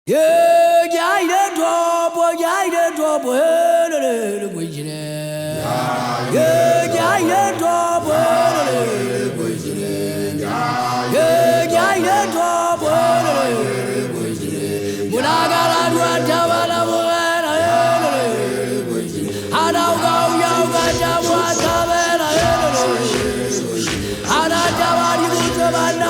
Yeah, yeah, the trouble, yeah, the trouble, the question. Yeah, yeah, the trouble, the question. Yeah, yeah, the trouble, the question. When I got a run, I don't go, you got to watch I don't know you to my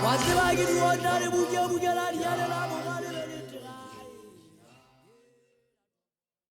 What's